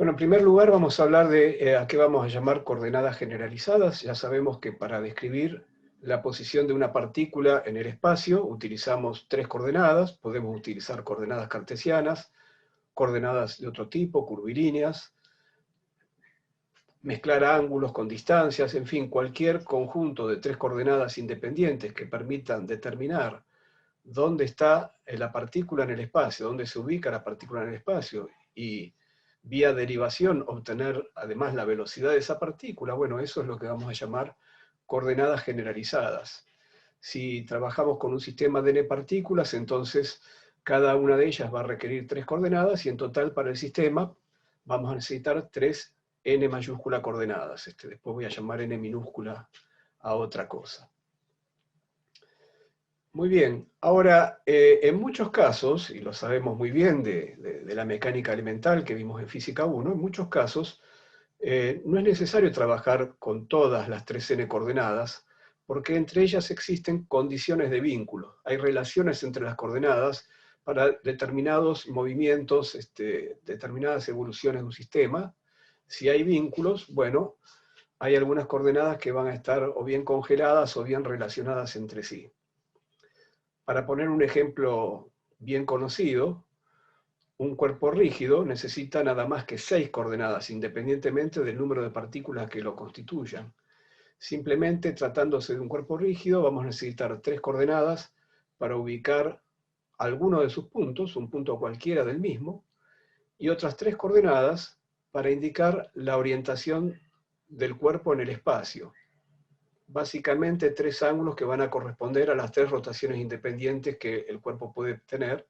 Bueno, en primer lugar vamos a hablar de a qué vamos a llamar coordenadas generalizadas. Ya sabemos que para describir la posición de una partícula en el espacio utilizamos tres coordenadas. Podemos utilizar coordenadas cartesianas, coordenadas de otro tipo, curvilíneas, mezclar ángulos con distancias, en fin, cualquier conjunto de tres coordenadas independientes que permitan determinar dónde está la partícula en el espacio, dónde se ubica la partícula en el espacio, y vía derivación obtener además la velocidad de esa partícula. Bueno, eso es lo que vamos a llamar coordenadas generalizadas. Si trabajamos con un sistema de n partículas, entonces cada una de ellas va a requerir tres coordenadas, y en total para el sistema vamos a necesitar tres n mayúscula coordenadas. Después voy a llamar n minúscula a otra cosa. Muy bien, ahora en muchos casos, y lo sabemos muy bien de la mecánica elemental que vimos en Física 1, en muchos casos no es necesario trabajar con todas las tres n coordenadas, porque entre ellas existen condiciones de vínculo. Hay relaciones entre las coordenadas para determinados movimientos, determinadas evoluciones de un sistema. Si hay vínculos, bueno, hay algunas coordenadas que van a estar o bien congeladas o bien relacionadas entre sí. Para poner un ejemplo bien conocido, un cuerpo rígido necesita nada más que 6 coordenadas, independientemente del número de partículas que lo constituyan. Simplemente, tratándose de un cuerpo rígido, vamos a necesitar 3 coordenadas para ubicar alguno de sus puntos, un punto cualquiera del mismo, y otras 3 coordenadas para indicar la orientación del cuerpo en el espacio. Básicamente 3 ángulos que van a corresponder a las 3 rotaciones independientes que el cuerpo puede tener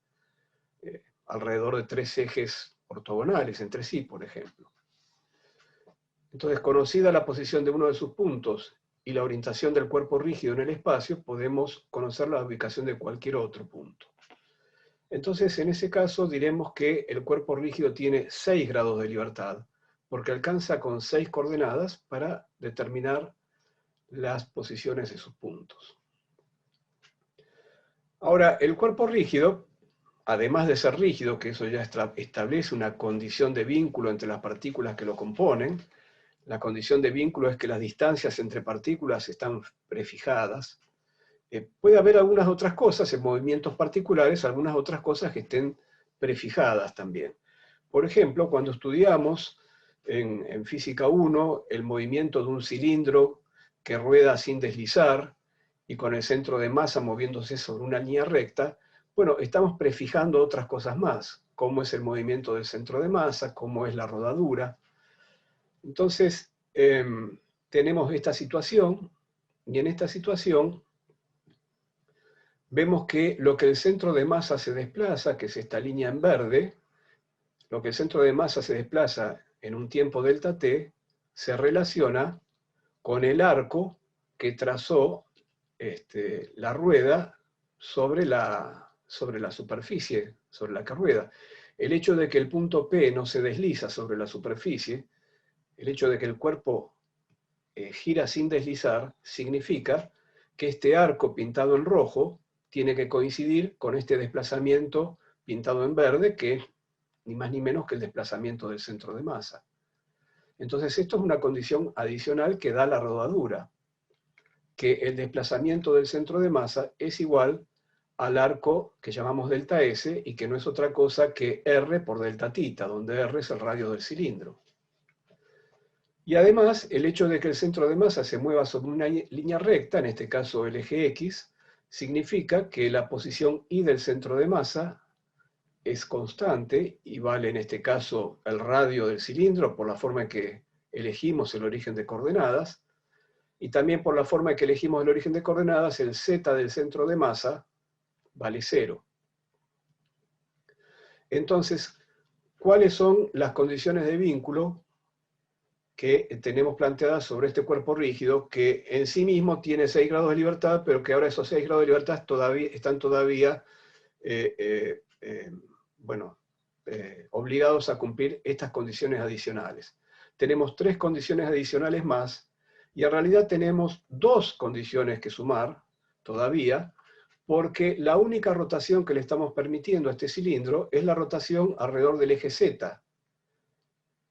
alrededor de 3 ejes ortogonales entre sí, por ejemplo. Entonces, conocida la posición de uno de sus puntos y la orientación del cuerpo rígido en el espacio, podemos conocer la ubicación de cualquier otro punto. Entonces, en ese caso diremos que el cuerpo rígido tiene 6 grados de libertad, porque alcanza con 6 coordenadas para determinar las posiciones de sus puntos. Ahora, el cuerpo rígido, además de ser rígido, que eso ya establece una condición de vínculo entre las partículas que lo componen, la condición de vínculo es que las distancias entre partículas están prefijadas. Puede haber algunas otras cosas en movimientos particulares, algunas otras cosas que estén prefijadas también. Por ejemplo, cuando estudiamos en Física 1 el movimiento de un cilindro que rueda sin deslizar y con el centro de masa moviéndose sobre una línea recta, bueno, estamos prefijando otras cosas más, cómo es el movimiento del centro de masa, cómo es la rodadura. Entonces, tenemos esta situación, y en esta situación vemos que lo que el centro de masa se desplaza, que es esta línea en verde, lo que el centro de masa se desplaza en un tiempo delta t, se relaciona con el arco que trazó la rueda sobre la superficie sobre la que rueda. El hecho de que el punto P no se desliza sobre la superficie, el hecho de que el cuerpo gira sin deslizar, significa que este arco pintado en rojo tiene que coincidir con este desplazamiento pintado en verde, que es ni más ni menos que el desplazamiento del centro de masa. Entonces esto es una condición adicional que da la rodadura, que el desplazamiento del centro de masa es igual al arco que llamamos delta S, y que no es otra cosa que R por delta tita, donde R es el radio del cilindro. Y además, el hecho de que el centro de masa se mueva sobre una línea recta, en este caso el eje X, significa que la posición Y del centro de masa es constante y vale en este caso el radio del cilindro por la forma en que elegimos el origen de coordenadas, y también por la forma en que elegimos el origen de coordenadas, el Z del centro de masa vale 0. Entonces, ¿cuáles son las condiciones de vínculo que tenemos planteadas sobre este cuerpo rígido, que en sí mismo tiene 6 grados de libertad, pero que ahora esos 6 grados de libertad están todavía obligados a cumplir estas condiciones adicionales? Tenemos 3 condiciones adicionales más, y en realidad tenemos 2 condiciones que sumar todavía, porque la única rotación que le estamos permitiendo a este cilindro es la rotación alrededor del eje Z.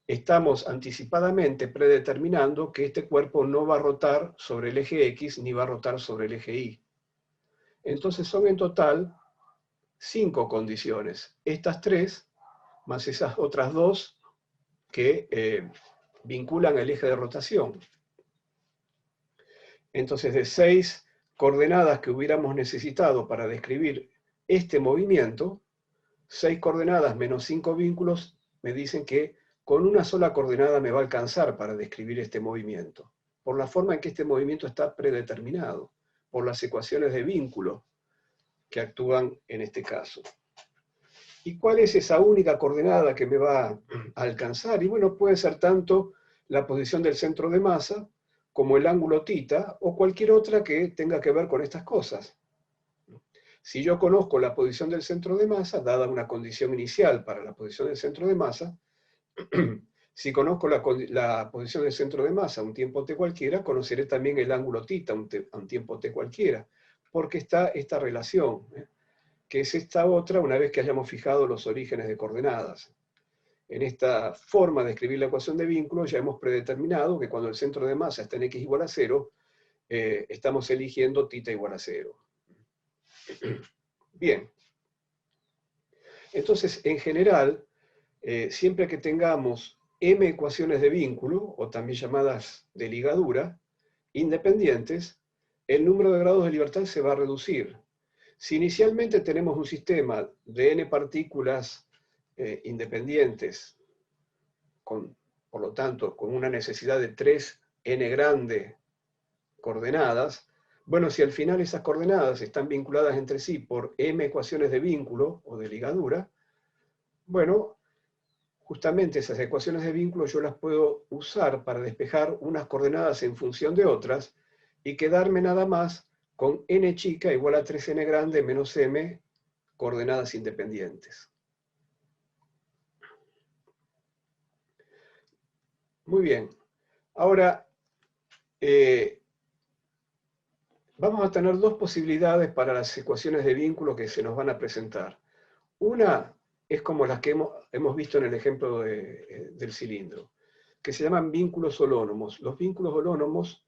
estamos anticipadamente predeterminando que este cuerpo no va a rotar sobre el eje X ni va a rotar sobre el eje Y. Entonces son en total 5 condiciones. Estas 3, más esas otras 2 que vinculan el eje de rotación. Entonces, de 6 coordenadas que hubiéramos necesitado para describir este movimiento, 6 coordenadas menos 5 vínculos me dicen que con una sola coordenada me va a alcanzar para describir este movimiento, por la forma en que este movimiento está predeterminado, por las ecuaciones de vínculo que actúan en este caso. ¿Y cuál es esa única coordenada que me va a alcanzar? Y bueno, puede ser tanto la posición del centro de masa, como el ángulo θ, o cualquier otra que tenga que ver con estas cosas. Si yo conozco la posición del centro de masa, dada una condición inicial para la posición del centro de masa, si conozco la posición del centro de masa a un tiempo t cualquiera, conoceré también el ángulo θ a un tiempo t cualquiera, porque está esta relación, que es esta otra una vez que hayamos fijado los orígenes de coordenadas. En esta forma de escribir la ecuación de vínculo ya hemos predeterminado que cuando el centro de masa está en x igual a 0, estamos eligiendo θ igual a 0. Bien. Entonces, en general, siempre que tengamos m ecuaciones de vínculo, o también llamadas de ligadura, independientes, el número de grados de libertad se va a reducir. Si inicialmente tenemos un sistema de n partículas independientes, por lo tanto, con una necesidad de 3n grande coordenadas, bueno, si al final esas coordenadas están vinculadas entre sí por m ecuaciones de vínculo o de ligadura, bueno, justamente esas ecuaciones de vínculo yo las puedo usar para despejar unas coordenadas en función de otras y quedarme nada más con n chica igual a 3n grande menos m coordenadas independientes. Muy bien. Ahora, vamos a tener dos posibilidades para las ecuaciones de vínculo que se nos van a presentar. Una es como las que hemos visto en el ejemplo del cilindro, que se llaman vínculos holónomos. Los vínculos holónomos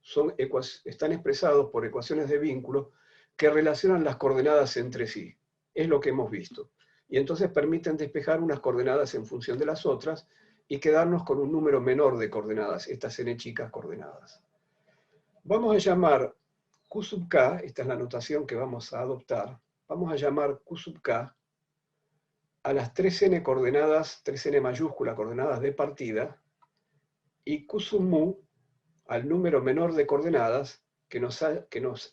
están expresados por ecuaciones de vínculo que relacionan las coordenadas entre sí. Es lo que hemos visto. Y entonces permiten despejar unas coordenadas en función de las otras y quedarnos con un número menor de coordenadas, estas n chicas coordenadas. Vamos a llamar Q sub k, esta es la notación que vamos a adoptar, vamos a llamar Q sub k a las 3n coordenadas, 3n mayúscula coordenadas de partida, y Q sub mu al número menor de coordenadas que nos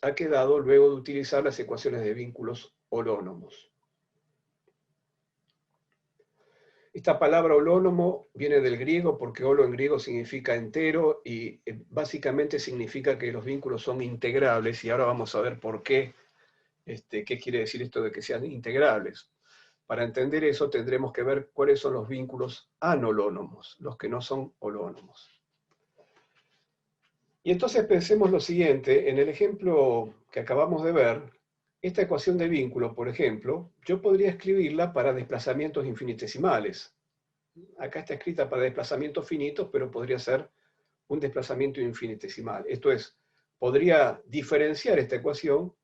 ha quedado luego de utilizar las ecuaciones de vínculos holónomos. Esta palabra holónomo viene del griego porque holo en griego significa entero y básicamente significa que los vínculos son integrables, y ahora vamos a ver por qué, qué quiere decir esto de que sean integrables. Para entender eso tendremos que ver cuáles son los vínculos anolonómos, los que no son holónomos. Y entonces pensemos lo siguiente, en el ejemplo que acabamos de ver, esta ecuación de vínculo, por ejemplo, yo podría escribirla para desplazamientos infinitesimales. Acá está escrita para desplazamientos finitos, pero podría ser un desplazamiento infinitesimal. Esto es, podría diferenciar esta ecuación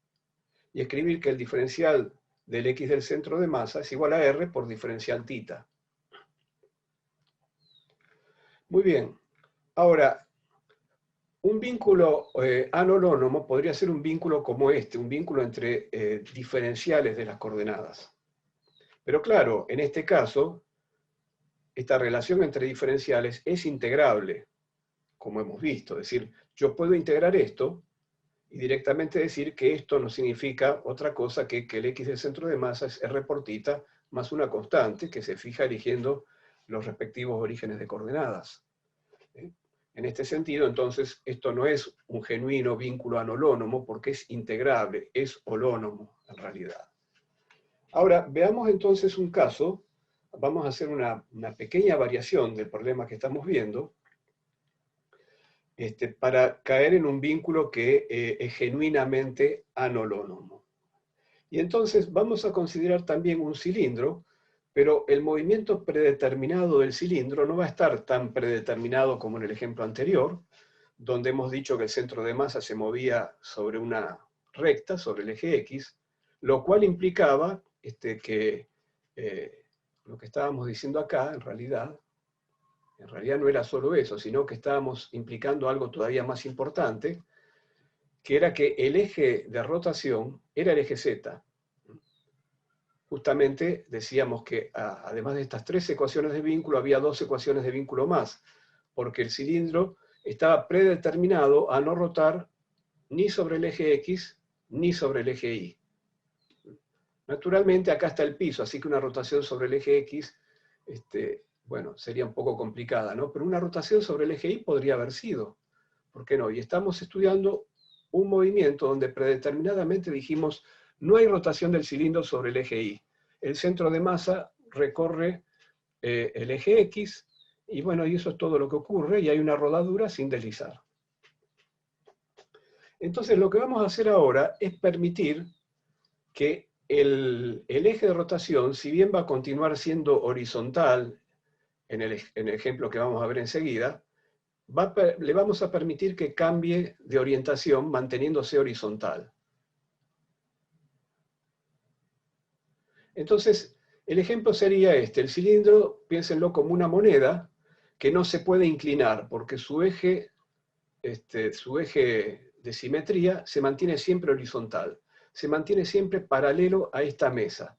y escribir que el diferencial del x del centro de masa es igual a r por diferencial θ. Muy bien. Ahora, un vínculo anolonómo podría ser un vínculo como este, un vínculo entre diferenciales de las coordenadas. Pero claro, en este caso, esta relación entre diferenciales es integrable, como hemos visto. Es decir, yo puedo integrar esto y directamente decir que esto no significa otra cosa que el x del centro de masa es r por θ más una constante que se fija eligiendo los respectivos orígenes de coordenadas. En este sentido, entonces, esto no es un genuino vínculo anolonómo porque es integrable, es holónomo en realidad. Ahora, veamos entonces un caso, vamos a hacer una pequeña variación del problema que estamos viendo, para caer en un vínculo que es genuinamente anolonómo. Y entonces vamos a considerar también un cilindro pero el movimiento predeterminado del cilindro no va a estar tan predeterminado como en el ejemplo anterior, donde hemos dicho que el centro de masa se movía sobre una recta, sobre el eje X, lo cual implicaba que lo que estábamos diciendo acá, en realidad no era solo eso, sino que estábamos implicando algo todavía más importante, que era que el eje de rotación era el eje Z. Justamente decíamos que además de estas 3 ecuaciones de vínculo, había 2 ecuaciones de vínculo más, porque el cilindro estaba predeterminado a no rotar ni sobre el eje X ni sobre el eje Y. Naturalmente acá está el piso, así que una rotación sobre el eje X, bueno, sería un poco complicada, ¿no? Pero una rotación sobre el eje Y podría haber sido, ¿por qué no? Y estamos estudiando un movimiento donde predeterminadamente dijimos, no hay rotación del cilindro sobre el eje Y. El centro de masa recorre el eje X, y bueno, y eso es todo lo que ocurre, y hay una rodadura sin deslizar. Entonces lo que vamos a hacer ahora es permitir que el eje de rotación, si bien va a continuar siendo horizontal, en el ejemplo que vamos a ver enseguida, le vamos a permitir que cambie de orientación manteniéndose horizontal. Entonces, el ejemplo sería este. El cilindro, piénsenlo como una moneda que no se puede inclinar porque su eje de simetría se mantiene siempre horizontal, se mantiene siempre paralelo a esta mesa,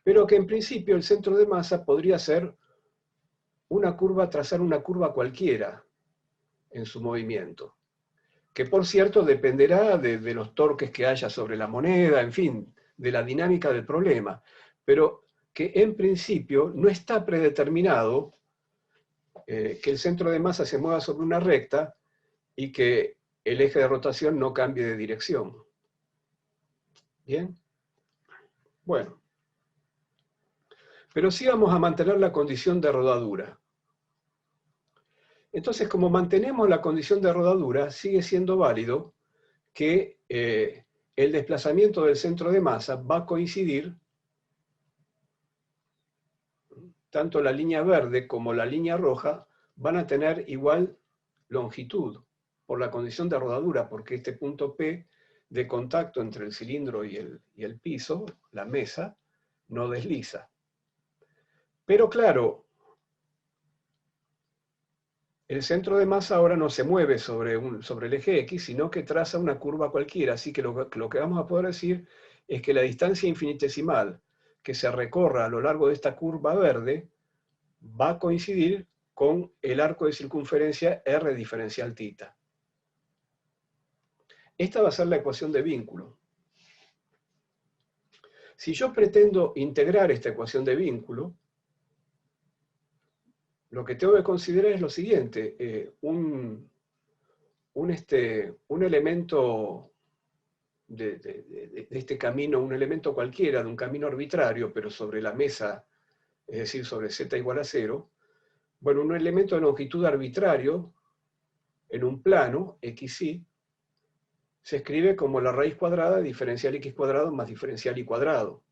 pero que en principio el centro de masa podría ser una curva, trazar una curva cualquiera en su movimiento, que por cierto dependerá de los torques que haya sobre la moneda, en fin, de la dinámica del problema, pero que en principio no está predeterminado que el centro de masa se mueva sobre una recta y que el eje de rotación no cambie de dirección. ¿Bien? Bueno. Pero sí vamos a mantener la condición de rodadura. Entonces, como mantenemos la condición de rodadura, sigue siendo válido que el desplazamiento del centro de masa va a coincidir, tanto la línea verde como la línea roja van a tener igual longitud por la condición de rodadura, porque este punto P de contacto entre el cilindro y el piso, la mesa, no desliza. Pero claro, el centro de masa ahora no se mueve sobre el eje X, sino que traza una curva cualquiera, así que lo que vamos a poder decir es que la distancia infinitesimal que se recorra a lo largo de esta curva verde va a coincidir con el arco de circunferencia R diferencial θ. Esta va a ser la ecuación de vínculo. Si yo pretendo integrar esta ecuación de vínculo, lo que tengo que considerar es lo siguiente, un elemento de este camino, un elemento cualquiera, de un camino arbitrario, pero sobre la mesa, es decir, sobre z igual a 0, bueno, un elemento de longitud arbitrario en un plano, xy, se escribe como la raíz cuadrada de diferencial x cuadrado más diferencial y cuadrado.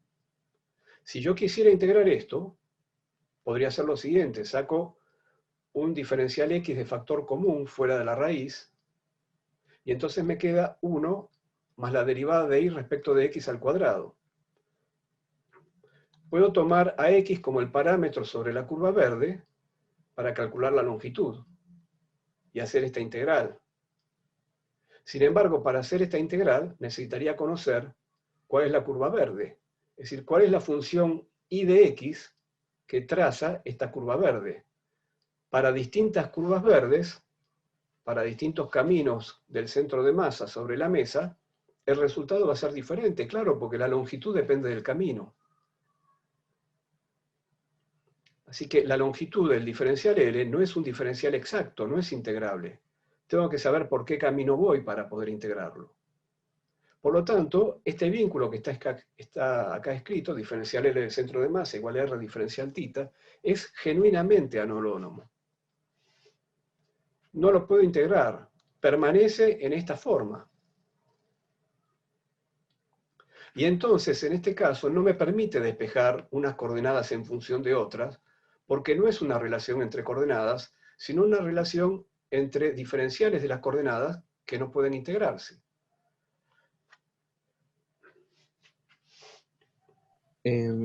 Si yo quisiera integrar esto, podría ser lo siguiente, saco un diferencial x de factor común fuera de la raíz, y entonces me queda 1 más la derivada de y respecto de x al cuadrado. Puedo tomar a x como el parámetro sobre la curva verde para calcular la longitud y hacer esta integral. Sin embargo, para hacer esta integral necesitaría conocer cuál es la curva verde, es decir, cuál es la función y de x que traza esta curva verde. Para distintas curvas verdes, para distintos caminos del centro de masa sobre la mesa, el resultado va a ser diferente, claro, porque la longitud depende del camino. Así que la longitud del diferencial L no es un diferencial exacto, no es integrable. Tengo que saber por qué camino voy para poder integrarlo. Por lo tanto, este vínculo que está acá escrito, diferencial L del centro de masa igual a R diferencial θ, es genuinamente anolonómo. No lo puedo integrar, permanece en esta forma. Y entonces, en este caso, no me permite despejar unas coordenadas en función de otras, porque no es una relación entre coordenadas, sino una relación entre diferenciales de las coordenadas que no pueden integrarse.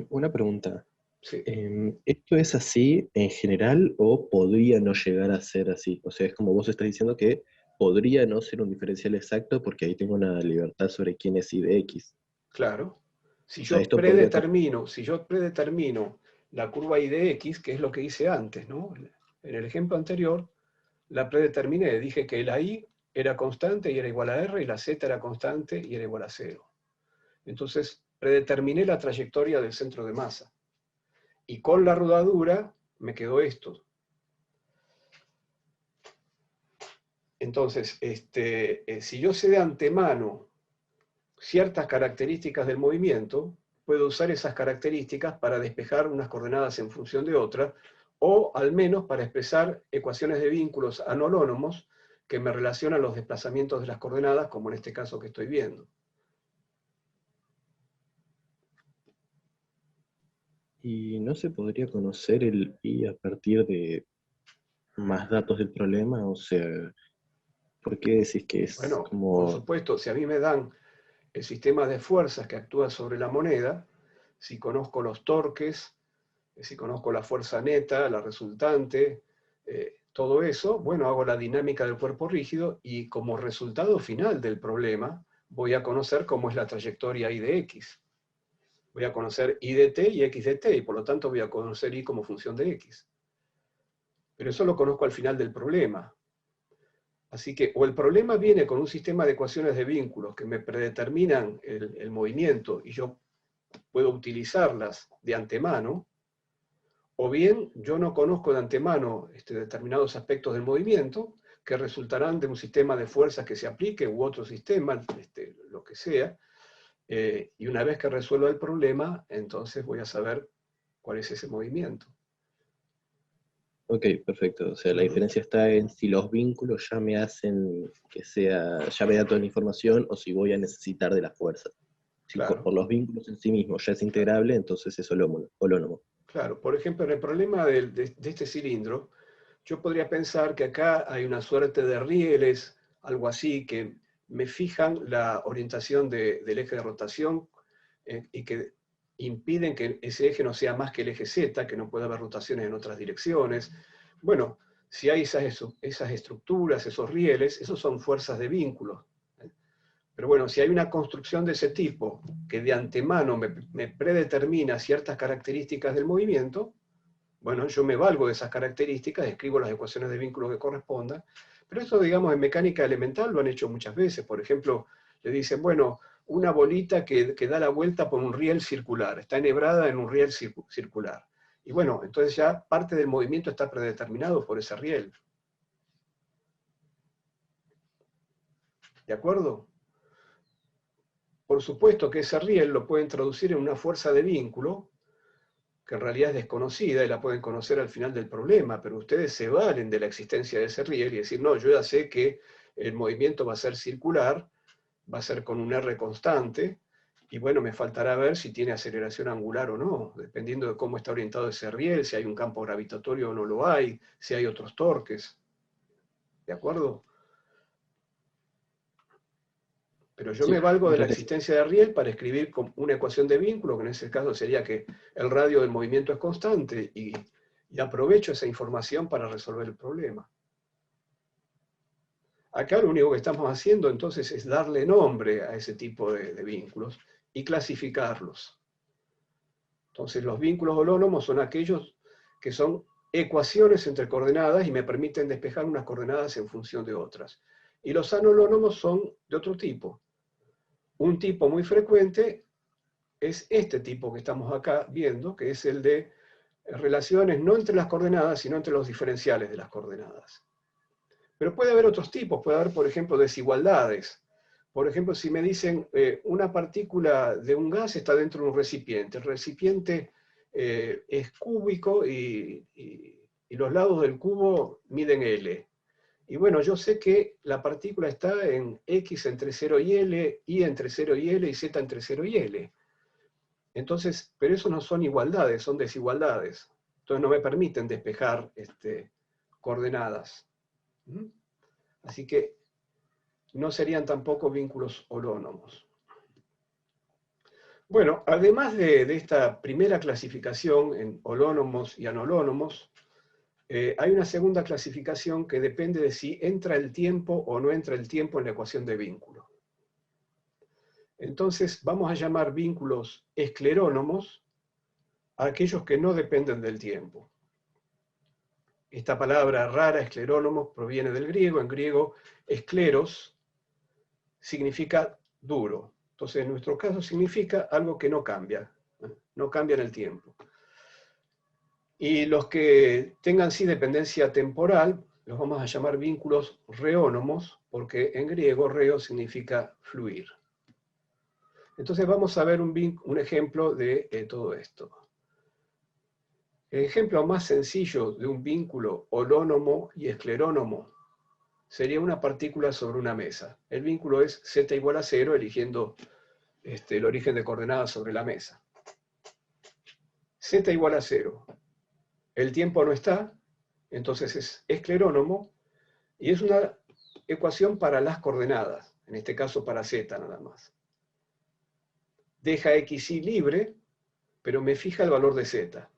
Una pregunta. Sí. ¿Esto es así en general o podría no llegar a ser así? O sea, es como vos estás diciendo que podría no ser un diferencial exacto porque ahí tengo una libertad sobre quién es y de X. Claro. O sea, esto podría cambiar. Si yo predetermino la curva I de X, que es lo que hice antes, ¿no? En el ejemplo anterior, la predeterminé, dije que la I era constante y era igual a R, y la Z era constante y era igual a 0. Entonces, predeterminé la trayectoria del centro de masa. Y con la rodadura me quedó esto. Entonces, si yo sé de antemano ciertas características del movimiento, puedo usar esas características para despejar unas coordenadas en función de otras, o al menos para expresar ecuaciones de vínculos anolonomos que me relacionan los desplazamientos de las coordenadas, como en este caso que estoy viendo. ¿Y no se podría conocer el I a partir de más datos del problema? O sea, ¿por qué decís que es Bueno, por como... supuesto, si a mí me dan el sistema de fuerzas que actúa sobre la moneda, si conozco los torques, si conozco la fuerza neta, la resultante, todo eso, bueno, hago la dinámica del cuerpo rígido y como resultado final del problema voy a conocer cómo es la trayectoria I de X. Voy a conocer I de T y X de T, y por lo tanto voy a conocer I como función de X. Pero eso lo conozco al final del problema. Así que o el problema viene con un sistema de ecuaciones de vínculos que me predeterminan el movimiento y yo puedo utilizarlas de antemano, o bien yo no conozco de antemano determinados aspectos del movimiento que resultarán de un sistema de fuerzas que se aplique u otro sistema, lo que sea, y una vez que resuelva el problema, entonces voy a saber cuál es ese movimiento. Ok, perfecto. O sea, la Ujú. diferencia está en si los vínculos ya me hacen que sea, ya me da toda la información o si voy a necesitar de la fuerza. Si Claro, por los vínculos en sí mismos ya es claro, integrable, entonces es holónomo. claro. Por ejemplo, en el problema de este cilindro, yo podría pensar que acá hay una suerte de rieles, algo así, que me fijan la orientación del eje de rotación, y que impiden que ese eje no sea más que el eje Z, que no pueda haber rotaciones en otras direcciones. Bueno, si hay esas estructuras, esos rieles, esos son fuerzas de vínculo. Pero bueno, si hay una construcción de ese tipo que de antemano me predetermina ciertas características del movimiento, bueno, yo me valgo de esas características, escribo las ecuaciones de vínculo que correspondan, pero esto, digamos, en mecánica elemental lo han hecho muchas veces. Por ejemplo, le dicen, bueno, una bolita que da la vuelta por un riel circular, está enhebrada en un riel circular. Y bueno, entonces ya parte del movimiento está predeterminado por ese riel. ¿De acuerdo? Por supuesto que ese riel lo pueden traducir en una fuerza de vínculo, que en realidad es desconocida y la pueden conocer al final del problema, pero ustedes se valen de la existencia de ese riel y decir, no, yo ya sé que el movimiento va a ser circular, va a ser con un R constante, y bueno, me faltará ver si tiene aceleración angular o no, dependiendo de cómo está orientado ese riel, si hay un campo gravitatorio o no lo hay, si hay otros torques, ¿de acuerdo? Pero yo me Sí, valgo de la entonces, existencia de riel para escribir una ecuación de vínculo, que en ese caso sería que el radio del movimiento es constante, y aprovecho esa información para resolver el problema. Acá lo único que estamos haciendo entonces es darle nombre a ese tipo de vínculos y clasificarlos. Entonces los vínculos holónomos son aquellos que son ecuaciones entre coordenadas y me permiten despejar unas coordenadas en función de otras. Y los anolonomos son de otro tipo. Un tipo muy frecuente es este tipo que estamos acá viendo, que es el de relaciones no entre las coordenadas, sino entre los diferenciales de las coordenadas. Pero puede haber otros tipos, puede haber, por ejemplo, desigualdades. Por ejemplo, si me dicen una partícula de un gas está dentro de un recipiente, el recipiente es cúbico y los lados del cubo miden L. Y bueno, yo sé que la partícula está en X entre 0 y L, Y entre 0 y L y Z entre 0 y L. Entonces, pero eso no son igualdades, son desigualdades. Entonces no me permiten despejar coordenadas. ¿Mm? Así que no serían tampoco vínculos holónomos. Bueno, además de esta primera clasificación en holónomos y anholónomos, hay una segunda clasificación que depende de si entra el tiempo o no entra el tiempo en la ecuación de vínculo. Entonces vamos a llamar vínculos esclerónomos a aquellos que no dependen del tiempo. Esta palabra rara, esclerónomos, proviene del griego. En griego, escleros significa duro. Entonces, en nuestro caso significa algo que no cambia en el tiempo. Y los que tengan sí dependencia temporal, los vamos a llamar vínculos reónomos, porque en griego reo significa fluir. Entonces vamos a ver un ejemplo de todo esto. El ejemplo más sencillo de un vínculo holónomo y esclerónomo sería una partícula sobre una mesa. El vínculo es z igual a 0, eligiendo el origen de coordenadas sobre la mesa. Z igual a 0. El tiempo no está, entonces es esclerónomo, y es una ecuación para las coordenadas, en este caso para z nada más. Deja xy libre, pero me fija el valor de z.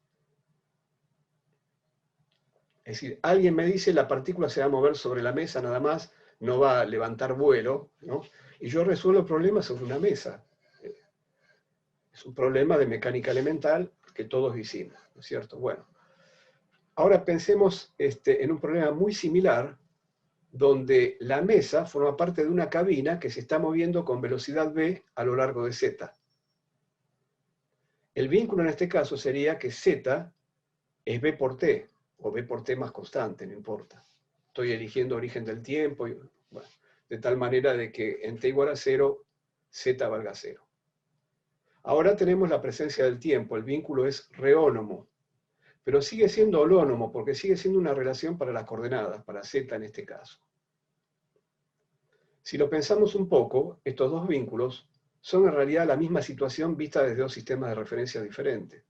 Es decir, alguien me dice la partícula se va a mover sobre la mesa nada más, no va a levantar vuelo, ¿no? Y yo resuelvo el problema sobre una mesa. Es un problema de mecánica elemental que todos hicimos, ¿no es cierto? Bueno, ahora pensemos en un problema muy similar, donde la mesa forma parte de una cabina que se está moviendo con velocidad v a lo largo de z. El vínculo en este caso sería que z es v por t, o v por t más constante, no importa. Estoy eligiendo origen del tiempo, bueno, de tal manera de que en t igual a 0, z valga 0. Ahora tenemos la presencia del tiempo, el vínculo es reónomo, pero sigue siendo holónomo, porque sigue siendo una relación para las coordenadas, para z en este caso. Si lo pensamos un poco, estos dos vínculos son en realidad la misma situación vista desde dos sistemas de referencia diferentes.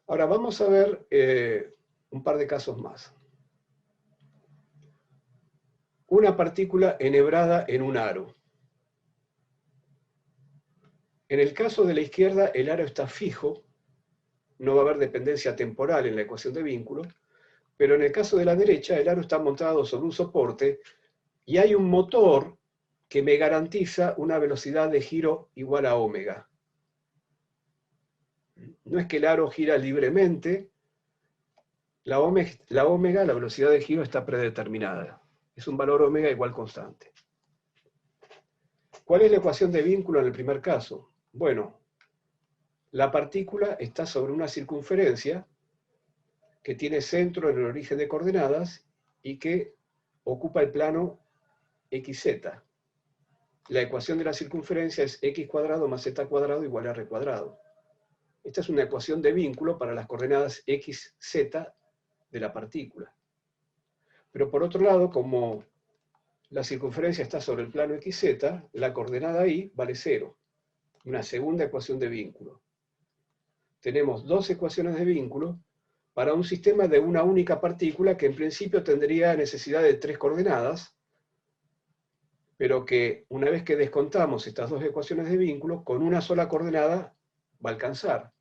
Ahora vamos a ver un par de casos más. Una partícula enhebrada en un aro. En el caso de la izquierda, el aro está fijo, no va a haber dependencia temporal en la ecuación de vínculo, pero en el caso de la derecha, el aro está montado sobre un soporte y hay un motor que me garantiza una velocidad de giro igual a omega. No es que el aro gira libremente, la omega, la velocidad de giro, está predeterminada. Es un valor omega igual constante. ¿Cuál es la ecuación de vínculo en el primer caso? Bueno, la partícula está sobre una circunferencia que tiene centro en el origen de coordenadas y que ocupa el plano xz. La ecuación de la circunferencia es x cuadrado más z cuadrado igual a r cuadrado. Esta es una ecuación de vínculo para las coordenadas x, z de la partícula. Pero por otro lado, como la circunferencia está sobre el plano xz, la coordenada y vale 0. Una segunda ecuación de vínculo. Tenemos dos ecuaciones de vínculo para un sistema de una única partícula que en principio tendría necesidad de 3 coordenadas, pero que una vez que descontamos estas dos ecuaciones de vínculo, con una sola coordenada va a alcanzar.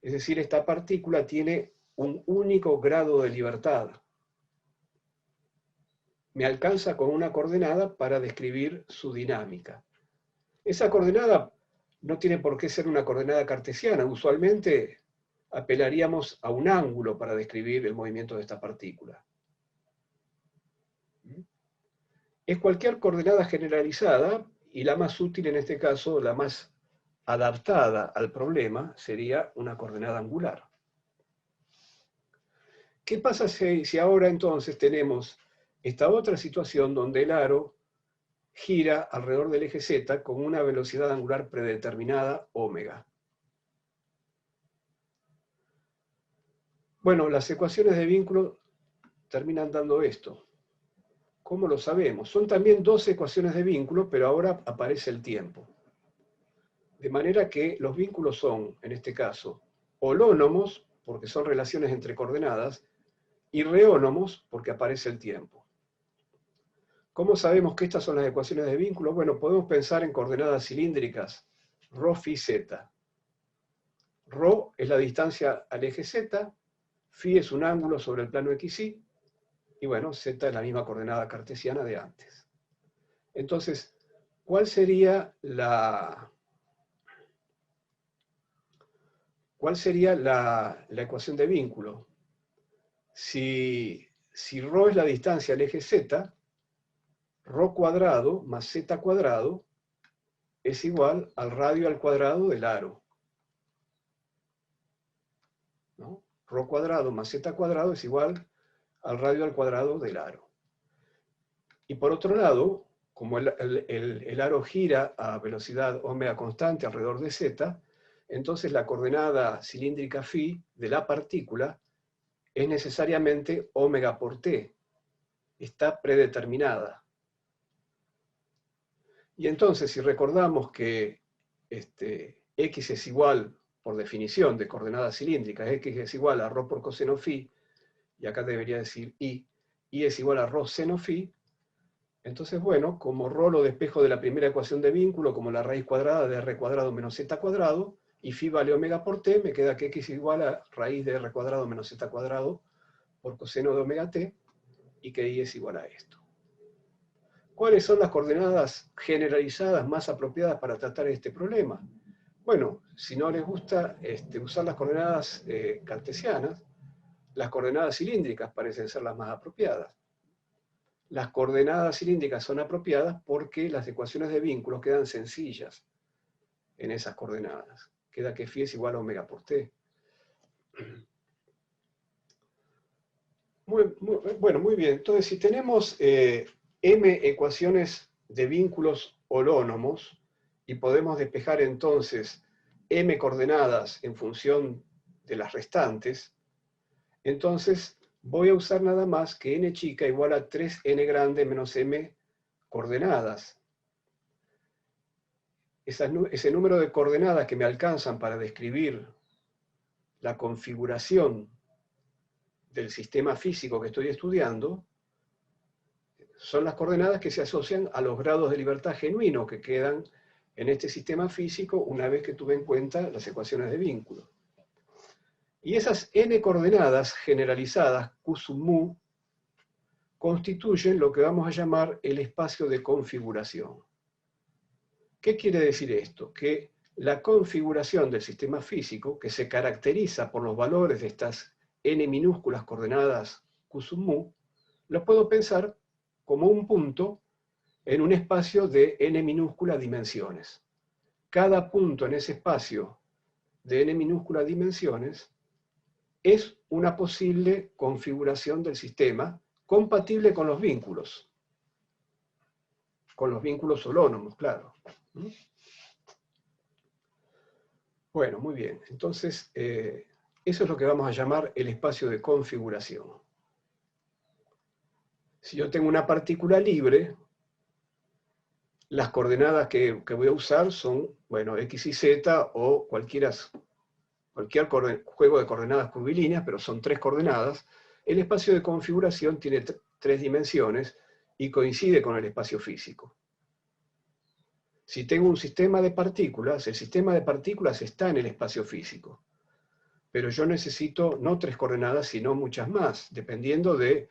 Es decir, esta partícula tiene un único grado de libertad. Me alcanza con una coordenada para describir su dinámica. Esa coordenada no tiene por qué ser una coordenada cartesiana. Usualmente apelaríamos a un ángulo para describir el movimiento de esta partícula. Es cualquier coordenada generalizada, y la más útil en este caso, la más adaptada al problema, sería una coordenada angular. ¿Qué pasa si ahora entonces tenemos esta otra situación donde el aro gira alrededor del eje Z con una velocidad angular predeterminada, omega? Bueno, las ecuaciones de vínculo terminan dando esto. ¿Cómo lo sabemos? Son también dos ecuaciones de vínculo, pero ahora aparece el tiempo. De manera que los vínculos son, en este caso, holónomos, porque son relaciones entre coordenadas, y reónomos, porque aparece el tiempo. ¿Cómo sabemos que estas son las ecuaciones de vínculo? Bueno, podemos pensar en coordenadas cilíndricas, ρ, φ, z. Ρ es la distancia al eje z, φ es un ángulo sobre el plano XY, y bueno, z es la misma coordenada cartesiana de antes. Entonces, ¿cuál sería la ecuación de vínculo? Si ρ es la distancia al eje z, ρ cuadrado más z cuadrado es igual al radio al cuadrado del aro, ¿no? Ρ cuadrado más z cuadrado es igual al radio al cuadrado del aro. Y por otro lado, como el aro gira a velocidad omega constante alrededor de z, entonces la coordenada cilíndrica φ de la partícula es necesariamente omega por t. Está predeterminada. Y entonces, si recordamos que x es igual, por definición de coordenadas cilíndricas, x es igual a ρ por coseno φ, y acá debería decir y es igual a ρ seno φ, entonces, bueno, como ρ lo despejo de la primera ecuación de vínculo como la raíz cuadrada de r cuadrado menos z cuadrado, y φ vale omega por t, me queda que x es igual a raíz de r cuadrado menos z cuadrado por coseno de omega t, y que y es igual a esto. ¿Cuáles son las coordenadas generalizadas más apropiadas para tratar este problema? Bueno, si no les gusta usar las coordenadas cartesianas, las coordenadas cilíndricas parecen ser las más apropiadas. Las coordenadas cilíndricas son apropiadas porque las ecuaciones de vínculos quedan sencillas en esas coordenadas. Queda que φ es igual a omega por t. Muy bien. Entonces, si tenemos m ecuaciones de vínculos holónomos, y podemos despejar entonces m coordenadas en función de las restantes, entonces voy a usar nada más que n chica igual a 3n grande menos m coordenadas. Ese número de coordenadas que me alcanzan para describir la configuración del sistema físico que estoy estudiando son las coordenadas que se asocian a los grados de libertad genuino que quedan en este sistema físico una vez que tuve en cuenta las ecuaciones de vínculo. Y esas n coordenadas generalizadas, Q sub mu, constituyen lo que vamos a llamar el espacio de configuración. ¿Qué quiere decir esto? Que la configuración del sistema físico, que se caracteriza por los valores de estas n minúsculas coordenadas Q sub mu, lo puedo pensar como un punto en un espacio de n minúsculas dimensiones. Cada punto en ese espacio de n minúsculas dimensiones es una posible configuración del sistema compatible con los vínculos holónomos, claro. Bueno, muy bien. Entonces, eso es lo que vamos a llamar el espacio de configuración. Si yo tengo una partícula libre, las coordenadas que voy a usar son, bueno, x y z o cualquier juego de coordenadas curvilíneas, pero son 3 coordenadas. El espacio de configuración tiene 3 dimensiones y coincide con el espacio físico. Si tengo un sistema de partículas, el sistema de partículas está en el espacio físico. Pero yo necesito no 3 coordenadas, sino muchas más, dependiendo del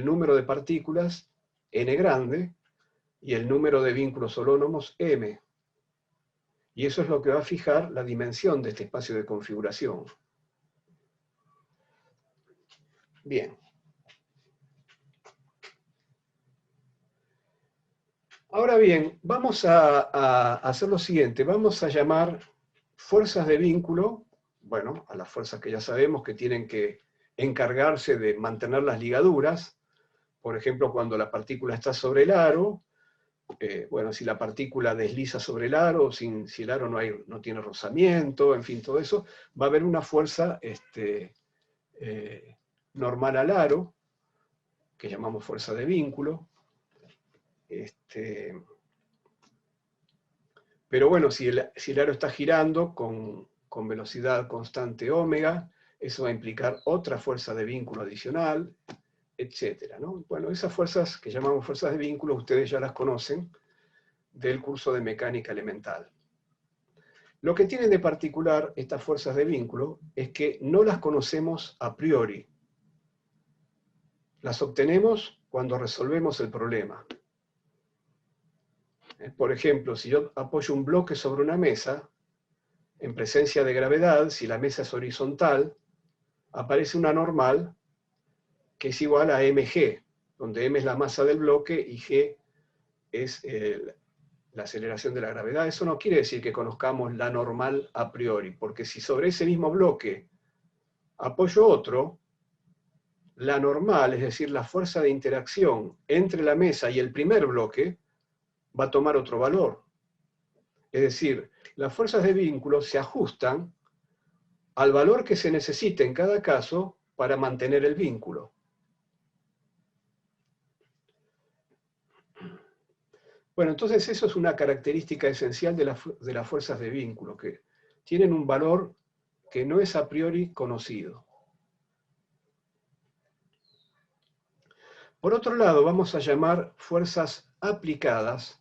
número de partículas, n grande, y el número de vínculos holónomos, m. Y eso es lo que va a fijar la dimensión de este espacio de configuración. Bien. Ahora bien, vamos a hacer lo siguiente. Vamos a llamar fuerzas de vínculo, bueno, a las fuerzas que ya sabemos que tienen que encargarse de mantener las ligaduras. Por ejemplo, cuando la partícula está sobre el aro, bueno, si la partícula desliza sobre el aro, si el aro no tiene rozamiento, en fin, todo eso, va a haber una fuerza normal al aro, que llamamos fuerza de vínculo. Pero bueno, si el aro está girando con velocidad constante omega, eso va a implicar otra fuerza de vínculo adicional, etcétera, ¿no? Bueno, esas fuerzas que llamamos fuerzas de vínculo, ustedes ya las conocen del curso de mecánica elemental. Lo que tienen de particular estas fuerzas de vínculo es que no las conocemos a priori. Las obtenemos cuando resolvemos el problema. Por ejemplo, si yo apoyo un bloque sobre una mesa, en presencia de gravedad, si la mesa es horizontal, aparece una normal que es igual a mg, donde m es la masa del bloque y g es la aceleración de la gravedad. Eso no quiere decir que conozcamos la normal a priori, porque si sobre ese mismo bloque apoyo otro, la normal, es decir, la fuerza de interacción entre la mesa y el primer bloque, va a tomar otro valor. Es decir, las fuerzas de vínculo se ajustan al valor que se necesite en cada caso para mantener el vínculo. Bueno, entonces eso es una característica esencial de las fuerzas de vínculo, que tienen un valor que no es a priori conocido. Por otro lado, vamos a llamar fuerzas aplicadas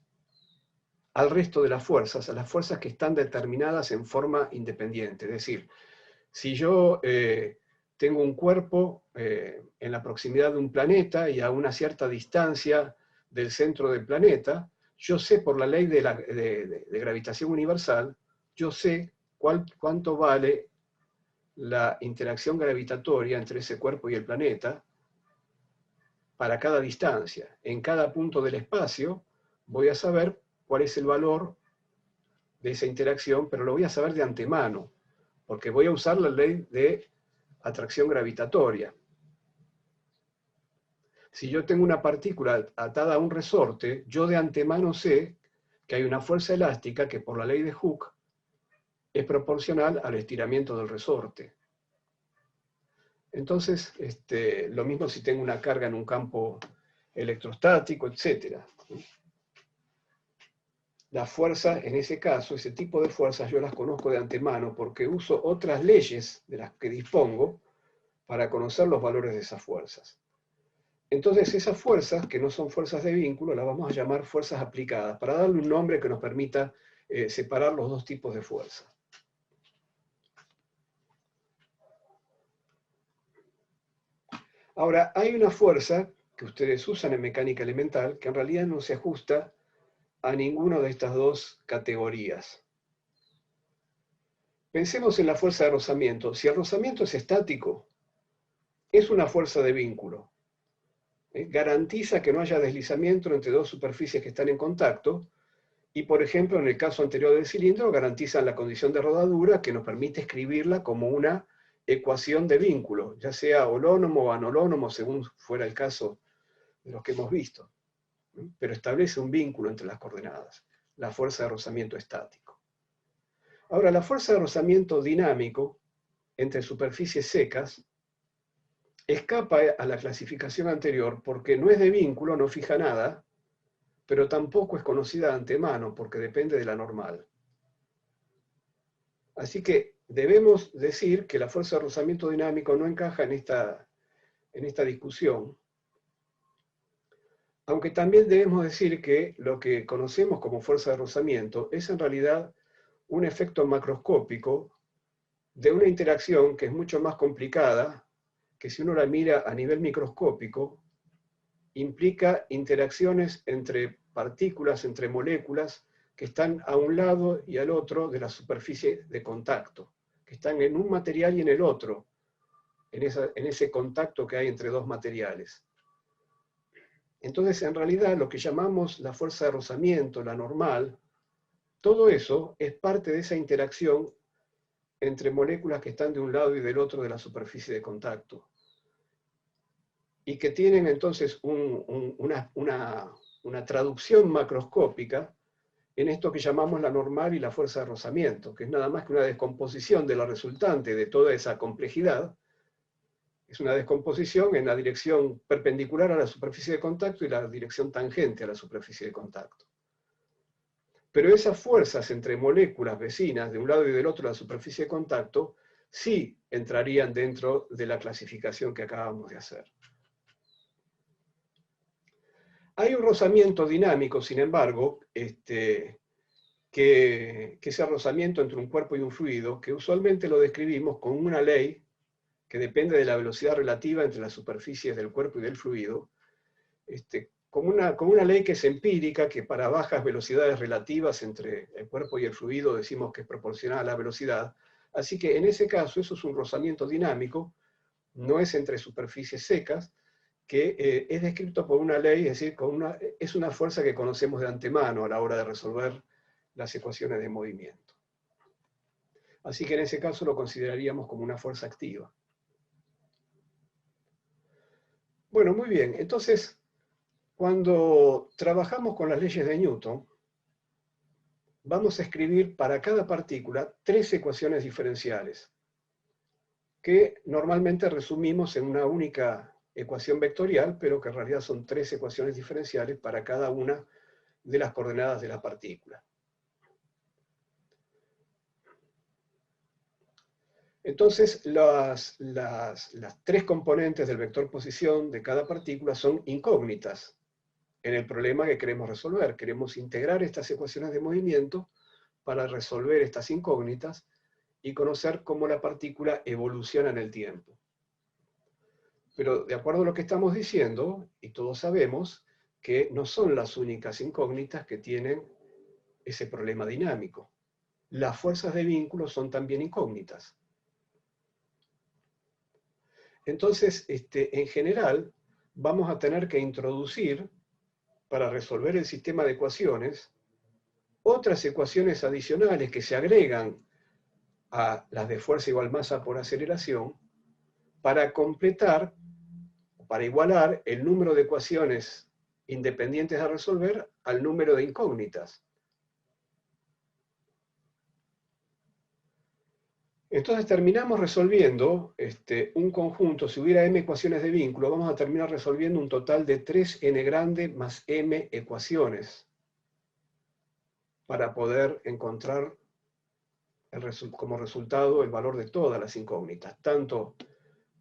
al resto de las fuerzas, a las fuerzas que están determinadas en forma independiente. Es decir, si yo tengo un cuerpo en la proximidad de un planeta y a una cierta distancia del centro del planeta, yo sé por la ley de gravitación universal, yo sé cuánto vale la interacción gravitatoria entre ese cuerpo y el planeta para cada distancia. En cada punto del espacio voy a saber cuál es el valor de esa interacción, pero lo voy a saber de antemano, porque voy a usar la ley de atracción gravitatoria. Si yo tengo una partícula atada a un resorte, yo de antemano sé que hay una fuerza elástica que por la ley de Hooke es proporcional al estiramiento del resorte. Entonces, lo mismo si tengo una carga en un campo electrostático, etc. Las fuerzas, en ese caso, ese tipo de fuerzas yo las conozco de antemano porque uso otras leyes de las que dispongo para conocer los valores de esas fuerzas. Entonces esas fuerzas, que no son fuerzas de vínculo, las vamos a llamar fuerzas aplicadas, para darle un nombre que nos permita separar los dos tipos de fuerza. Ahora, hay una fuerza que ustedes usan en mecánica elemental que en realidad no se ajusta a ninguna de estas dos categorías. Pensemos en la fuerza de rozamiento. Si el rozamiento es estático, es una fuerza de vínculo. Garantiza que no haya deslizamiento entre dos superficies que están en contacto, y por ejemplo, en el caso anterior del cilindro, garantiza la condición de rodadura que nos permite escribirla como una ecuación de vínculo, ya sea holónomo o anolonomo, según fuera el caso de los que hemos visto. Pero establece un vínculo entre las coordenadas, la fuerza de rozamiento estático. Ahora, la fuerza de rozamiento dinámico entre superficies secas escapa a la clasificación anterior porque no es de vínculo, no fija nada, pero tampoco es conocida de antemano porque depende de la normal. Así que debemos decir que la fuerza de rozamiento dinámico no encaja en esta discusión, aunque también debemos decir que lo que conocemos como fuerza de rozamiento es en realidad un efecto macroscópico de una interacción que es mucho más complicada, que si uno la mira a nivel microscópico, implica interacciones entre partículas, entre moléculas, que están a un lado y al otro de la superficie de contacto, que están en un material y en el otro, en ese contacto que hay entre dos materiales. Entonces, en realidad, lo que llamamos la fuerza de rozamiento, la normal, todo eso es parte de esa interacción entre moléculas que están de un lado y del otro de la superficie de contacto. Y que tienen entonces una traducción macroscópica en esto que llamamos la normal y la fuerza de rozamiento, que es nada más que una descomposición de la resultante de toda esa complejidad Es una descomposición en la dirección perpendicular a la superficie de contacto y la dirección tangente a la superficie de contacto. Pero esas fuerzas entre moléculas vecinas de un lado y del otro de la superficie de contacto sí entrarían dentro de la clasificación que acabamos de hacer. Hay un rozamiento dinámico, sin embargo, que ese rozamiento entre un cuerpo y un fluido, que usualmente lo describimos con una ley que depende de la velocidad relativa entre las superficies del cuerpo y del fluido, como una ley que es empírica, que para bajas velocidades relativas entre el cuerpo y el fluido decimos que es proporcional a la velocidad. Así que en ese caso eso es un rozamiento dinámico, no es entre superficies secas, que es descrito por una ley, es decir, es una fuerza que conocemos de antemano a la hora de resolver las ecuaciones de movimiento. Así que en ese caso lo consideraríamos como una fuerza activa. Bueno, muy bien. Entonces, cuando trabajamos con las leyes de Newton, vamos a escribir para cada partícula 3 ecuaciones diferenciales, que normalmente resumimos en una única ecuación vectorial, pero que en realidad son 3 ecuaciones diferenciales para cada una de las coordenadas de la partícula. Entonces, las 3 componentes del vector posición de cada partícula son incógnitas en el problema que queremos resolver. Queremos integrar estas ecuaciones de movimiento para resolver estas incógnitas y conocer cómo la partícula evoluciona en el tiempo. Pero de acuerdo a lo que estamos diciendo, y todos sabemos, que no son las únicas incógnitas que tienen ese problema dinámico. Las fuerzas de vínculo son también incógnitas. Entonces, en general, vamos a tener que introducir, para resolver el sistema de ecuaciones, otras ecuaciones adicionales que se agregan a las de fuerza igual masa por aceleración, para completar, para igualar el número de ecuaciones independientes a resolver al número de incógnitas. Entonces terminamos resolviendo un conjunto. Si hubiera m ecuaciones de vínculo, vamos a terminar resolviendo un total de 3n grande más m ecuaciones para poder encontrar como resultado el valor de todas las incógnitas, tanto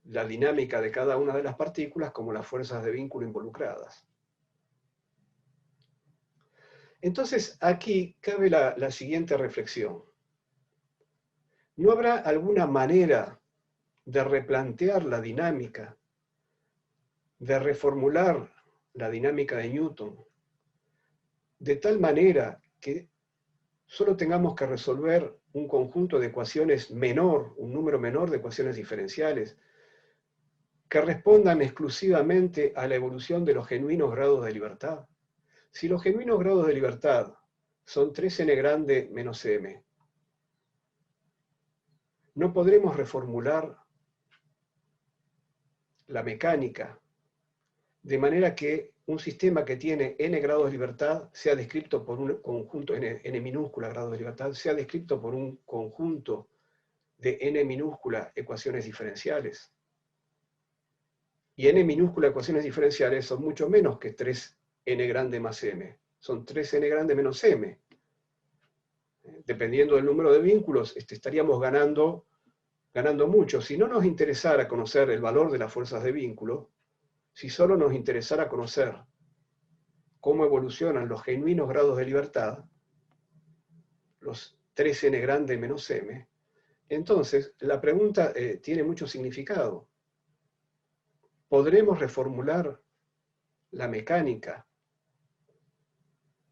la dinámica de cada una de las partículas como las fuerzas de vínculo involucradas. Entonces aquí cabe la siguiente reflexión. ¿No habrá alguna manera de replantear la dinámica, de reformular la dinámica de Newton, de tal manera que solo tengamos que resolver un conjunto de ecuaciones menor, un número menor de ecuaciones diferenciales, que respondan exclusivamente a la evolución de los genuinos grados de libertad? Si los genuinos grados de libertad son 3n grande menos m, no podremos reformular la mecánica de manera que un sistema que tiene n grados de libertad sea descrito por un conjunto, n minúscula grados de libertad, sea descrito por un conjunto de n minúscula ecuaciones diferenciales. Y n minúscula ecuaciones diferenciales son mucho menos que 3n grande más m. Son 3n grande menos m. Dependiendo del número de vínculos, estaríamos ganando mucho. Si no nos interesara conocer el valor de las fuerzas de vínculo, si solo nos interesara conocer cómo evolucionan los genuinos grados de libertad, los 3n grande menos m, entonces la pregunta tiene mucho significado. ¿Podremos reformular la mecánica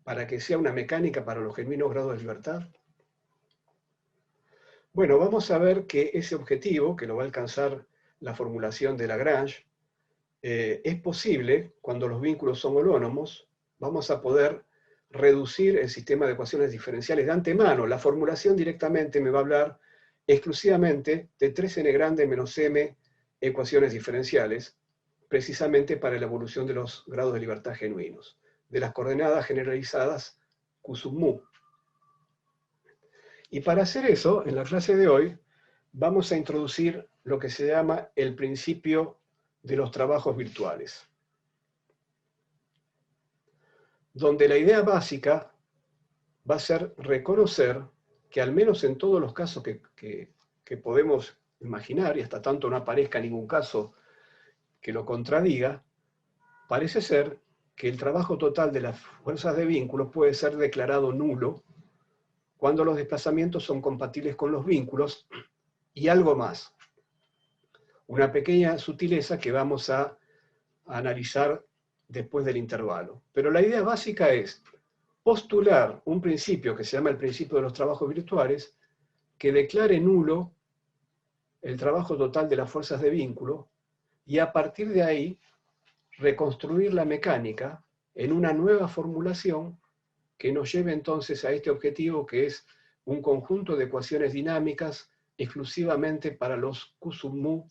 para que sea una mecánica para los genuinos grados de libertad? Bueno, vamos a ver que ese objetivo, que lo va a alcanzar la formulación de Lagrange, es posible cuando los vínculos son holónomos. Vamos a poder reducir el sistema de ecuaciones diferenciales de antemano. La formulación directamente me va a hablar exclusivamente de 3n grande menos m ecuaciones diferenciales, precisamente para la evolución de los grados de libertad genuinos, de las coordenadas generalizadas Q sub mu. Y para hacer eso, en la clase de hoy, vamos a introducir lo que se llama el principio de los trabajos virtuales, donde la idea básica va a ser reconocer que al menos en todos los casos que podemos imaginar, y hasta tanto no aparezca ningún caso que lo contradiga, parece ser que el trabajo total de las fuerzas de vínculo puede ser declarado nulo cuando los desplazamientos son compatibles con los vínculos, y algo más. Una pequeña sutileza que vamos a analizar después del intervalo. Pero la idea básica es postular un principio que se llama el principio de los trabajos virtuales, que declare nulo el trabajo total de las fuerzas de vínculo, y a partir de ahí reconstruir la mecánica en una nueva formulación que nos lleve entonces a este objetivo, que es un conjunto de ecuaciones dinámicas exclusivamente para los Q sub mu,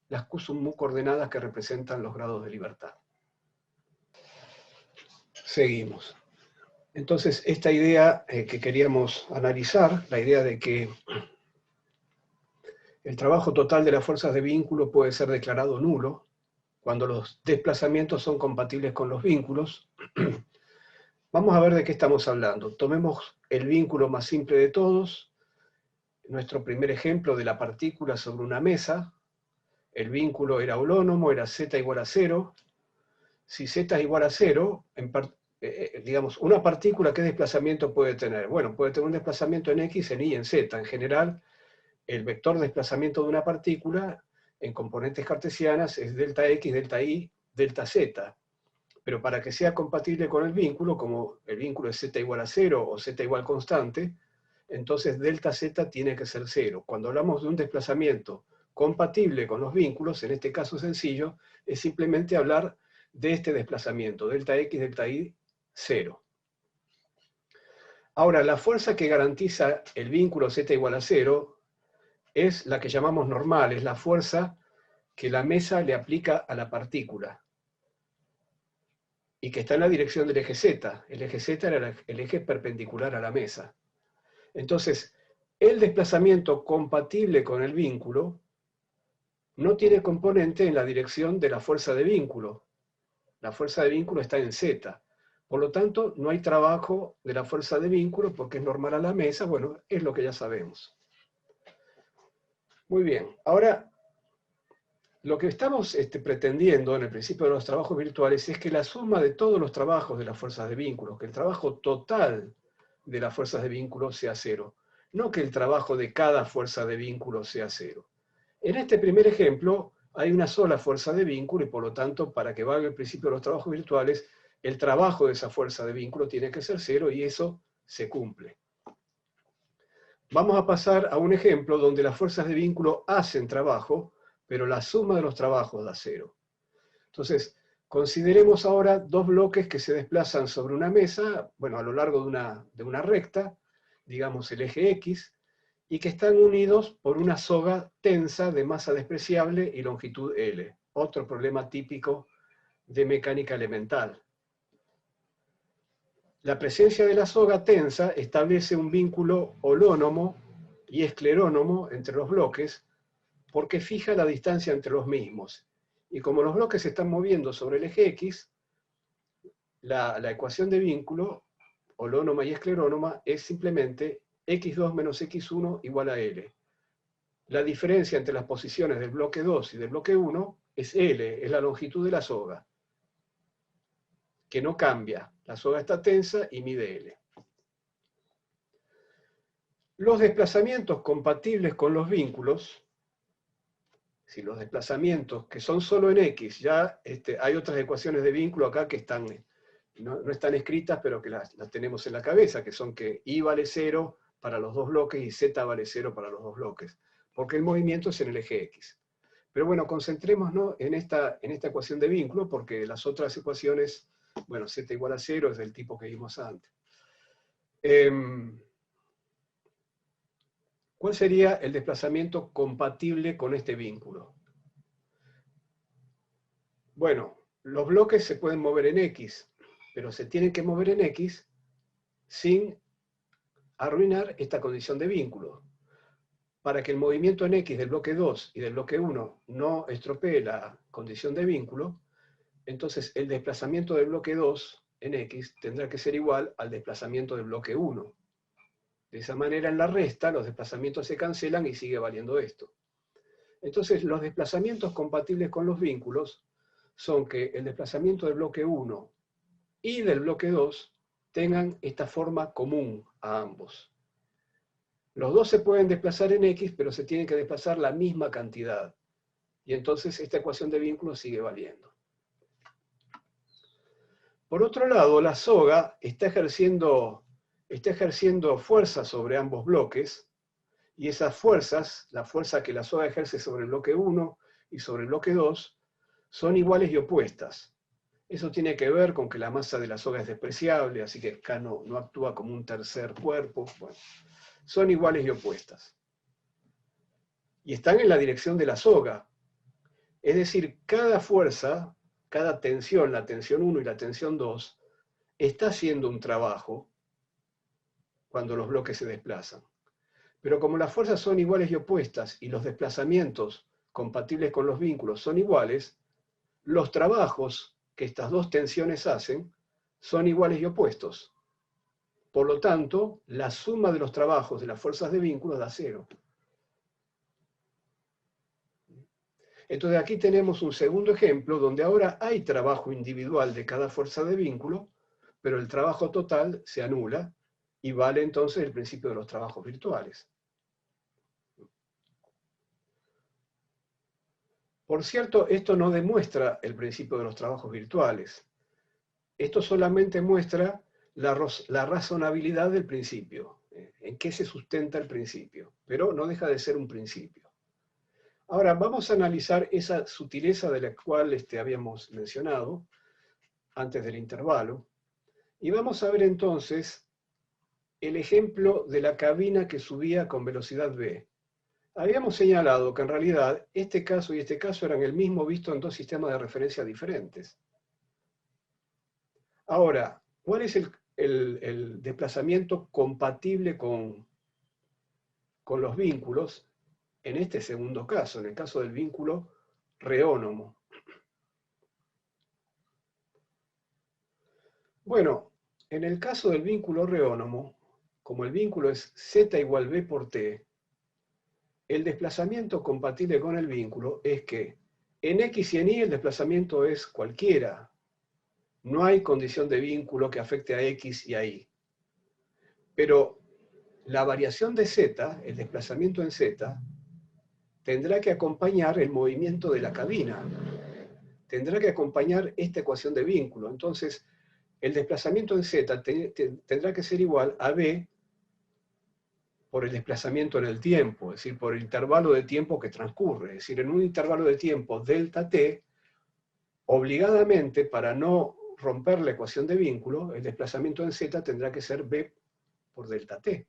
las Q sub mu coordenadas que representan los grados de libertad. Seguimos. Entonces, esta idea que queríamos analizar, la idea de que el trabajo total de las fuerzas de vínculo puede ser declarado nulo cuando los desplazamientos son compatibles con los vínculos. Vamos a ver de qué estamos hablando. Tomemos el vínculo más simple de todos, nuestro primer ejemplo de la partícula sobre una mesa. El vínculo era holónomo, era z igual a 0. Si z es igual a 0, digamos, una partícula, ¿qué desplazamiento puede tener? Bueno, puede tener un desplazamiento en x, en y, en z. En general, el vector de desplazamiento de una partícula en componentes cartesianas es delta x, delta y, delta z. Pero para que sea compatible con el vínculo, como el vínculo es z igual a 0 o z igual constante, entonces delta z tiene que ser 0. Cuando hablamos de un desplazamiento compatible con los vínculos, en este caso sencillo, es simplemente hablar de este desplazamiento, delta x, delta y, 0. Ahora, la fuerza que garantiza el vínculo z igual a 0 es la que llamamos normal, es la fuerza que la mesa le aplica a la partícula, y que está en la dirección del eje z. El eje z era el eje perpendicular a la mesa. Entonces, el desplazamiento compatible con el vínculo no tiene componente en la dirección de la fuerza de vínculo. La fuerza de vínculo está en z. Por lo tanto, no hay trabajo de la fuerza de vínculo porque es normal a la mesa. Bueno, es lo que ya sabemos. Muy bien. Ahora, lo que estamos pretendiendo en el principio de los trabajos virtuales es que la suma de todos los trabajos de las fuerzas de vínculo, que el trabajo total de las fuerzas de vínculo sea 0, no que el trabajo de cada fuerza de vínculo sea 0. En este primer ejemplo hay una sola fuerza de vínculo y por lo tanto, para que valga el principio de los trabajos virtuales, el trabajo de esa fuerza de vínculo tiene que ser 0 y eso se cumple. Vamos a pasar a un ejemplo donde las fuerzas de vínculo hacen trabajo, pero la suma de los trabajos da 0. Entonces, consideremos ahora dos bloques que se desplazan sobre una mesa, bueno, a lo largo de una recta, digamos el eje X, y que están unidos por una soga tensa de masa despreciable y longitud L. Otro problema típico de mecánica elemental. La presencia de la soga tensa establece un vínculo holónomo y esclerónomo entre los bloques, porque fija la distancia entre los mismos. Y como los bloques se están moviendo sobre el eje X, la ecuación de vínculo, holónoma y esclerónoma, es simplemente x2 menos x1 igual a L. La diferencia entre las posiciones del bloque 2 y del bloque 1 es L, es la longitud de la soga, que no cambia. La soga está tensa y mide L. Los desplazamientos compatibles con los vínculos, si los desplazamientos que son solo en X, ya hay otras ecuaciones de vínculo acá que no están escritas, pero que las tenemos en la cabeza, que son que I vale 0 para los dos bloques y Z vale 0 para los dos bloques, porque el movimiento es en el eje X. Pero bueno, concentrémonos en esta ecuación de vínculo, porque las otras ecuaciones, bueno, Z igual a 0 es del tipo que vimos antes. ¿Cuál sería el desplazamiento compatible con este vínculo? Bueno, los bloques se pueden mover en X, pero se tienen que mover en X sin arruinar esta condición de vínculo. para que el movimiento en X del bloque 2 y del bloque 1 no estropee la condición de vínculo, entonces el desplazamiento del bloque 2 en X tendrá que ser igual al desplazamiento del bloque 1. De esa manera, en la resta, los desplazamientos se cancelan y sigue valiendo esto. Entonces, los desplazamientos compatibles con los vínculos son que el desplazamiento del bloque 1 y del bloque 2 tengan esta forma común a ambos. Los dos se pueden desplazar en X, pero se tienen que desplazar la misma cantidad. Y entonces esta ecuación de vínculos sigue valiendo. Por otro lado, la soga está ejerciendo fuerza sobre ambos bloques, y esas fuerzas, la fuerza que la soga ejerce sobre el bloque 1 y sobre el bloque 2, son iguales y opuestas. Eso tiene que ver con que la masa de la soga es despreciable, así que acá no actúa como un tercer cuerpo. Bueno, son iguales y opuestas. Y están en la dirección de la soga. Es decir, cada fuerza, cada tensión, la tensión 1 y la tensión 2, está haciendo un trabajo cuando los bloques se desplazan. Pero como las fuerzas son iguales y opuestas y los desplazamientos compatibles con los vínculos son iguales, los trabajos que estas dos tensiones hacen son iguales y opuestos. Por lo tanto, la suma de los trabajos de las fuerzas de vínculo da 0. Entonces aquí tenemos un segundo ejemplo donde ahora hay trabajo individual de cada fuerza de vínculo, pero el trabajo total se anula y vale entonces el principio de los trabajos virtuales. Por cierto, esto no demuestra el principio de los trabajos virtuales. Esto solamente muestra la razonabilidad del principio, en qué se sustenta el principio, pero no deja de ser un principio. Ahora, vamos a analizar esa sutileza de la cual habíamos mencionado antes del intervalo, y vamos a ver entonces el ejemplo de la cabina que subía con velocidad v. Habíamos señalado que en realidad este caso y este caso eran el mismo visto en dos sistemas de referencia diferentes. Ahora, ¿cuál es el desplazamiento compatible con los vínculos en este segundo caso, en el caso del vínculo reónomo? Bueno, en el caso del vínculo reónomo, como el vínculo es z igual b por t, el desplazamiento compatible con el vínculo es que en X y en Y el desplazamiento es cualquiera. No hay condición de vínculo que afecte a X y a Y. Pero la variación de Z, el desplazamiento en Z, tendrá que acompañar el movimiento de la cabina. Tendrá que acompañar esta ecuación de vínculo. Entonces, el desplazamiento en Z tendrá que ser igual a B por el desplazamiento en el tiempo, es decir, por el intervalo de tiempo que transcurre. Es decir, en un intervalo de tiempo delta t, obligadamente, para no romper la ecuación de vínculo, el desplazamiento en z tendrá que ser b por delta t.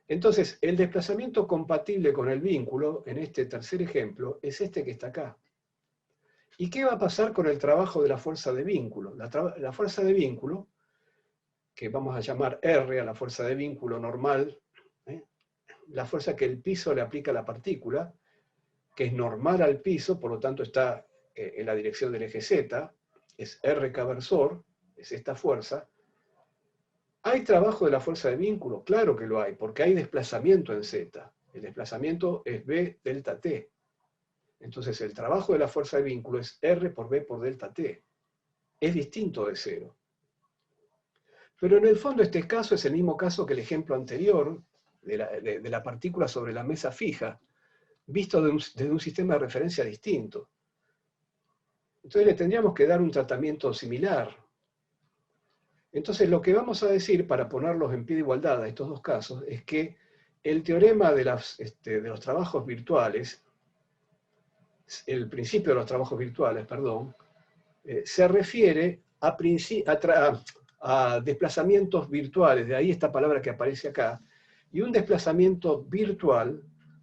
Entonces, el desplazamiento compatible con el vínculo, en este tercer ejemplo, es este que está acá. ¿Y qué va a pasar con el trabajo de la fuerza de vínculo? La fuerza de vínculo, que vamos a llamar R a la fuerza de vínculo normal, la fuerza que el piso le aplica a la partícula, que es normal al piso, por lo tanto está en la dirección del eje Z, es R caversor, es esta fuerza. ¿Hay trabajo de la fuerza de vínculo? Claro que lo hay, porque hay desplazamiento en Z. El desplazamiento es B delta T. Entonces el trabajo de la fuerza de vínculo es R por B por delta T. Es distinto de 0. Pero en el fondo este caso es el mismo caso que el ejemplo anterior, de la partícula sobre la mesa fija, visto desde un sistema de referencia distinto. Entonces le tendríamos que dar un tratamiento similar. Entonces lo que vamos a decir, para ponerlos en pie de igualdad a estos dos casos, es que el teorema de los trabajos virtuales, el principio de los trabajos virtuales, perdón, se refiere a desplazamientos virtuales, de ahí esta palabra que aparece acá, y un desplazamiento virtual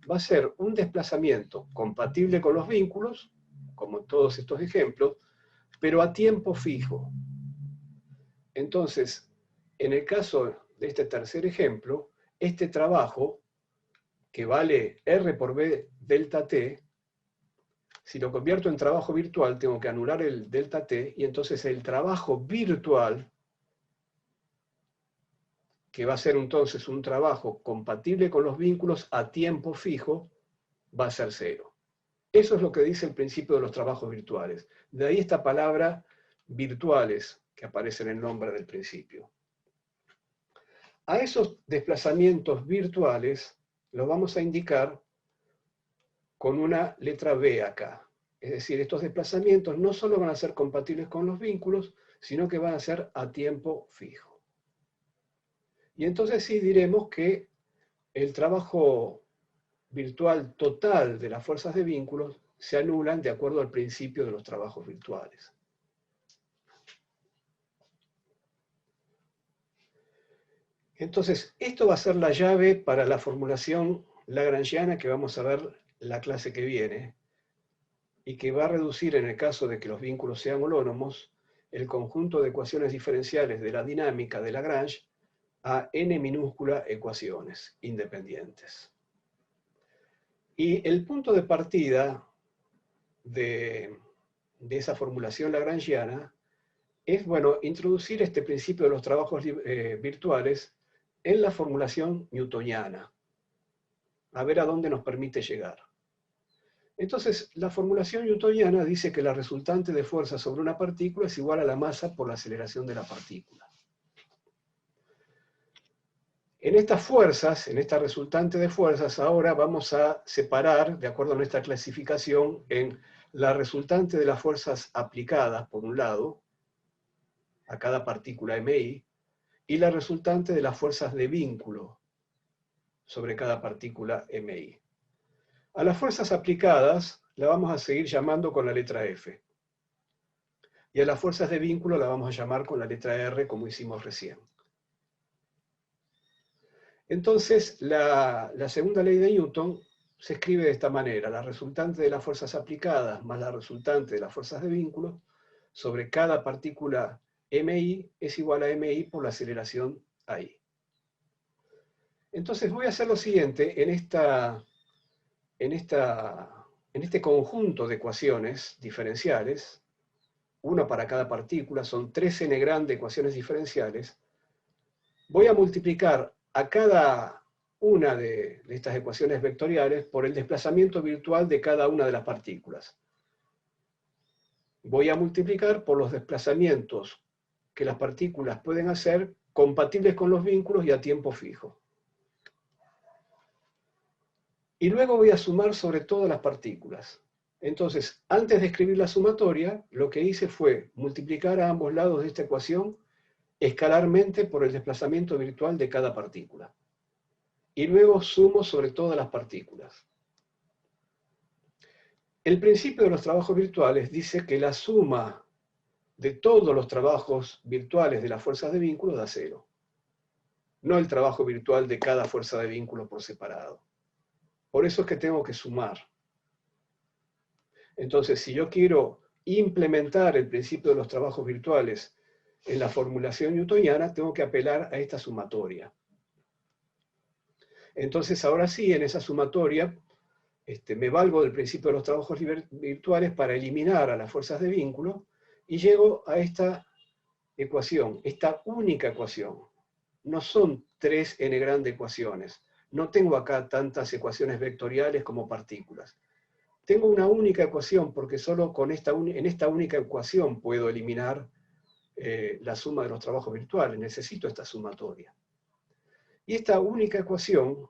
va a ser un desplazamiento compatible con los vínculos, como en todos estos ejemplos, pero a tiempo fijo. Entonces, en el caso de este tercer ejemplo, este trabajo que vale R por B delta T, si lo convierto en trabajo virtual, tengo que anular el delta T, y entonces el trabajo virtual, que va a ser entonces un trabajo compatible con los vínculos a tiempo fijo, va a ser 0. Eso es lo que dice el principio de los trabajos virtuales. De ahí esta palabra virtuales que aparece en el nombre del principio. A esos desplazamientos virtuales los vamos a indicar con una letra B acá. Es decir, estos desplazamientos no solo van a ser compatibles con los vínculos, sino que van a ser a tiempo fijo. Y entonces sí diremos que el trabajo virtual total de las fuerzas de vínculos se anulan de acuerdo al principio de los trabajos virtuales. Entonces, esto va a ser la llave para la formulación lagrangiana que vamos a ver la clase que viene, y que va a reducir, en el caso de que los vínculos sean holónomos, el conjunto de ecuaciones diferenciales de la dinámica de Lagrange a n minúscula ecuaciones independientes. Y el punto de partida de esa formulación lagrangiana es, bueno, introducir este principio de los trabajos virtuales en la formulación newtoniana, a ver a dónde nos permite llegar. Entonces, la formulación newtoniana dice que la resultante de fuerza sobre una partícula es igual a la masa por la aceleración de la partícula. En estas fuerzas, en esta resultante de fuerzas, ahora vamos a separar, de acuerdo a nuestra clasificación, en la resultante de las fuerzas aplicadas, por un lado, a cada partícula MI, y la resultante de las fuerzas de vínculo sobre cada partícula MI. A las fuerzas aplicadas la vamos a seguir llamando con la letra F. Y a las fuerzas de vínculo la vamos a llamar con la letra R, como hicimos recién. Entonces, la segunda ley de Newton se escribe de esta manera: la resultante de las fuerzas aplicadas más la resultante de las fuerzas de vínculo sobre cada partícula MI es igual a MI por la aceleración AI. Entonces voy a hacer lo siguiente: en este conjunto de ecuaciones diferenciales, una para cada partícula, son 3n grandes ecuaciones diferenciales, voy a multiplicar a cada una de estas ecuaciones vectoriales por el desplazamiento virtual de cada una de las partículas. Voy a multiplicar por los desplazamientos que las partículas pueden hacer compatibles con los vínculos y a tiempo fijo. Y luego voy a sumar sobre todas las partículas. Entonces, antes de escribir la sumatoria, lo que hice fue multiplicar a ambos lados de esta ecuación escalarmente por el desplazamiento virtual de cada partícula. Y luego sumo sobre todas las partículas. El principio de los trabajos virtuales dice que la suma de todos los trabajos virtuales de las fuerzas de vínculo da 0. No el trabajo virtual de cada fuerza de vínculo por separado. Por eso es que tengo que sumar. Entonces, si yo quiero implementar el principio de los trabajos virtuales en la formulación newtoniana, tengo que apelar a esta sumatoria. Entonces, ahora sí, en esa sumatoria, me valgo del principio de los trabajos virtuales para eliminar a las fuerzas de vínculo, y llego a esta ecuación, esta única ecuación. No son 3n grandes ecuaciones. No tengo acá tantas ecuaciones vectoriales como partículas. Tengo una única ecuación, porque solo en esta única ecuación puedo eliminar la suma de los trabajos virtuales. Necesito esta sumatoria. Y esta única ecuación,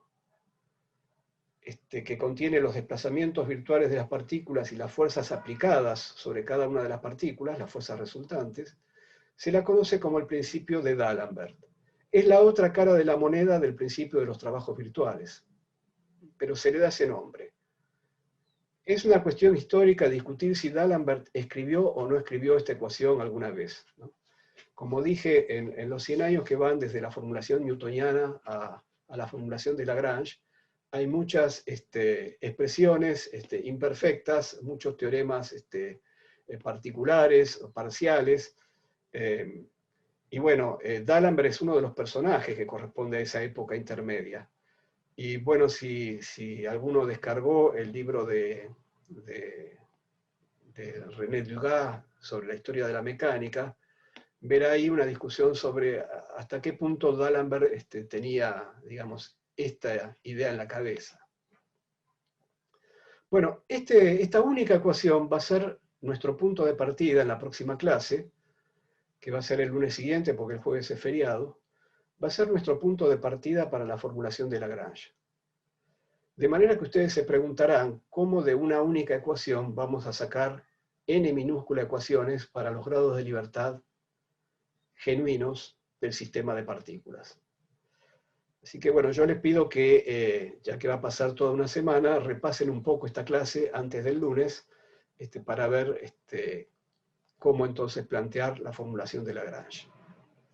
que contiene los desplazamientos virtuales de las partículas y las fuerzas aplicadas sobre cada una de las partículas, las fuerzas resultantes, se la conoce como el principio de D'Alembert. Es la otra cara de la moneda del principio de los trabajos virtuales, pero se le da ese nombre. Es una cuestión histórica discutir si D'Alembert escribió o no escribió esta ecuación alguna vez, ¿no? Como dije, en los 100 años que van desde la formulación newtoniana a la formulación de Lagrange, hay muchas expresiones imperfectas, muchos teoremas particulares o parciales. Y bueno, D'Alembert es uno de los personajes que corresponde a esa época intermedia. Y bueno, si alguno descargó el libro de René Dugas sobre la historia de la mecánica, verá ahí una discusión sobre hasta qué punto D'Alembert tenía, digamos, esta idea en la cabeza. Bueno, esta única ecuación va a ser nuestro punto de partida en la próxima clase, que va a ser el lunes siguiente porque el jueves es feriado, va a ser nuestro punto de partida para la formulación de Lagrange. De manera que ustedes se preguntarán cómo de una única ecuación vamos a sacar n minúsculas ecuaciones para los grados de libertad genuinos del sistema de partículas. Así que bueno, yo les pido que, ya que va a pasar toda una semana, repasen un poco esta clase antes del lunes, para ver cómo entonces plantear la formulación de Lagrange.